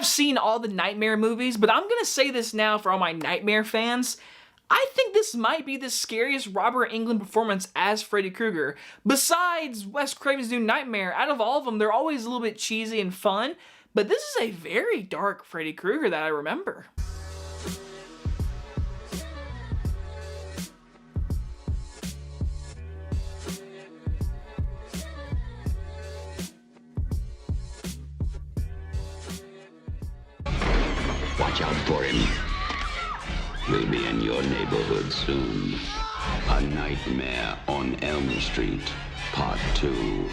I've seen all the Nightmare movies, but I'm gonna say this now for all my Nightmare fans. I think this might be the scariest Robert Englund performance as Freddy Krueger. Besides Wes Craven's New Nightmare, out of all of them, they're always a little bit cheesy and fun, but this is a very dark Freddy Krueger that I remember. Watch out for him. He'll be in your neighborhood soon. A Nightmare on Elm Street, Part 2. You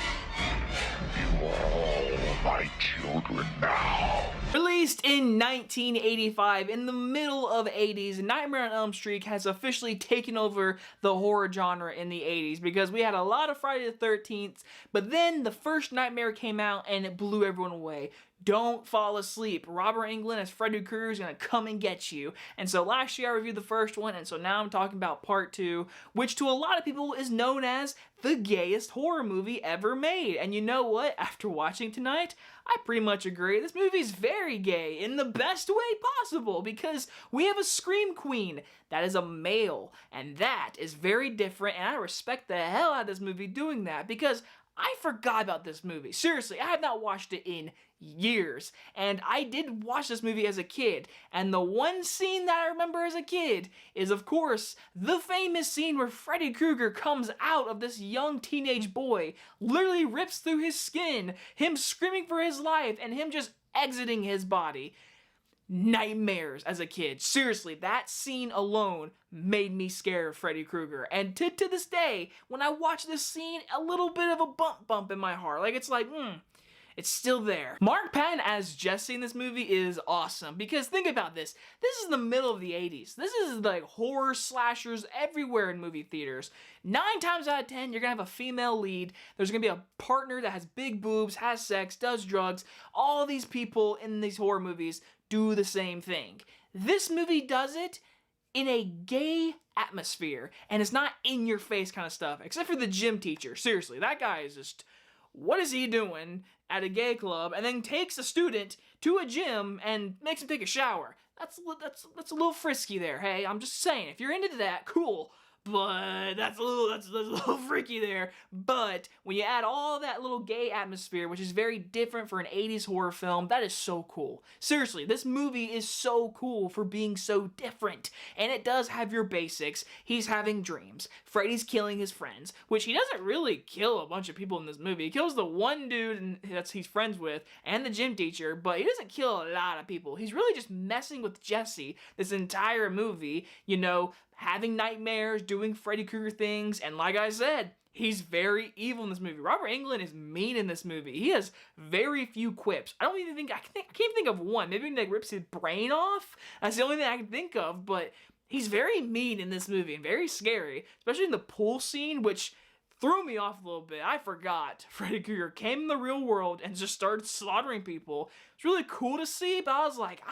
are all my children now. Released in 1985, in the middle of 80s, Nightmare on Elm Street has officially taken over the horror genre in the 80s because we had a lot of Friday the 13th, but then the first Nightmare came out and it blew everyone away. Don't fall asleep. Robert Englund as Freddy Krueger is going to come and get you. And so last year I reviewed the first one, and so now I'm talking about part 2, which to a lot of people is known as the gayest horror movie ever made. And you know what? After watching tonight, I pretty much agree. This movie's very gay in the best way possible because we have a Scream Queen that is a male, and that is very different, and I respect the hell out of this movie doing that because I forgot about this movie. Seriously, I have not watched it in years, and I did watch this movie as a kid, and the one scene that I remember as a kid is, of course, the famous scene where Freddy Krueger comes out of this young teenage boy, literally rips through his skin, him screaming for his life, and him just exiting his body. Nightmares as a kid. Seriously, that scene alone made me scared of Freddy Krueger. And to this day, when I watch this scene, a little bit of a bump in my heart. Like, it's like, it's still there. Mark Patton as Jesse in this movie is awesome because think about this. This is the middle of the 80s. This is like horror slashers everywhere in movie theaters. 9 times out of 10, you're gonna have a female lead. There's gonna be a partner that has big boobs, has sex, does drugs. All these people in these horror movies do the same thing. This movie does it in a gay atmosphere, and it's not in your face kind of stuff, except for the gym teacher. Seriously, that guy is just, what is he doing at a gay club and then takes a student to a gym and makes him take a shower? That's a little frisky there. Hey, I'm just saying, if you're into that, cool. But that's a little freaky there. But when you add all that little gay atmosphere, which is very different for an 80s horror film, that is so cool. Seriously, this movie is so cool for being so different. And it does have your basics. He's having dreams. Freddy's killing his friends, which he doesn't really kill a bunch of people in this movie. He kills the one dude he's friends with and the gym teacher, but he doesn't kill a lot of people. He's really just messing with Jesse this entire movie, you know, having nightmares, doing Freddy Krueger things, and like I said, he's very evil in this movie. Robert Englund is mean in this movie. He has very few quips. I can't even think of one. Maybe he like rips his brain off. That's the only thing I can think of, but he's very mean in this movie and very scary, especially in the pool scene, which threw me off a little bit. I forgot Freddy Krueger came in the real world and just started slaughtering people. It's really cool to see, but I was like,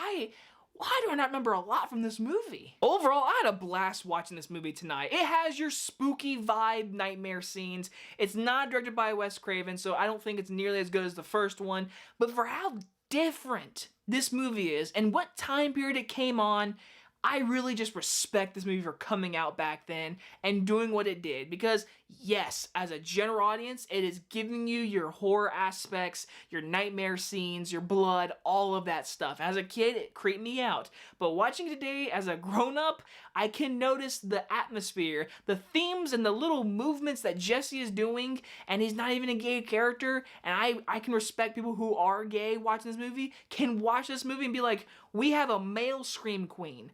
why do I not remember a lot from this movie? Overall, I had a blast watching this movie tonight. It has your spooky vibe nightmare scenes. It's not directed by Wes Craven, so I don't think it's nearly as good as the first one. But for how different this movie is and what time period it came on, I really just respect this movie for coming out back then and doing what it did because, yes, as a general audience, it is giving you your horror aspects, your nightmare scenes, your blood, all of that stuff. As a kid, it creeped me out, but watching it today as a grown-up, I can notice the atmosphere, the themes, and the little movements that Jesse is doing, and he's not even a gay character, and I can respect people who are gay watching this movie, can watch this movie and be like, we have a male Scream Queen.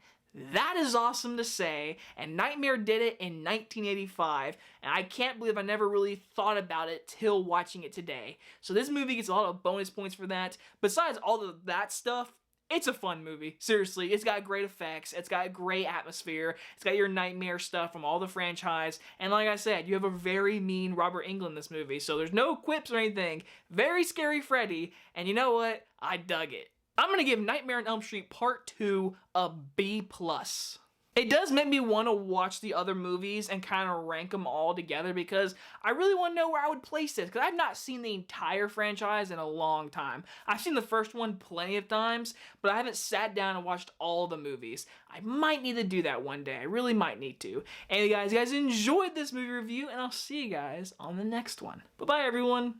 That is awesome to say, and Nightmare did it in 1985, and I can't believe I never really thought about it till watching it today. So this movie gets a lot of bonus points for that. Besides all of that stuff, it's a fun movie. Seriously, it's got great effects, it's got great atmosphere, it's got your Nightmare stuff from all the franchise, and like I said, you have a very mean Robert Englund in this movie, so there's no quips or anything. Very scary Freddy, and you know what? I dug it. I'm going to give Nightmare on Elm Street Part 2 a B+. It does make me want to watch the other movies and kind of rank them all together because I really want to know where I would place this because I've not seen the entire franchise in a long time. I've seen the first one plenty of times, but I haven't sat down and watched all the movies. I might need to do that one day. I really might need to. Anyway, guys, you guys enjoyed this movie review, and I'll see you guys on the next one. Bye-bye, everyone.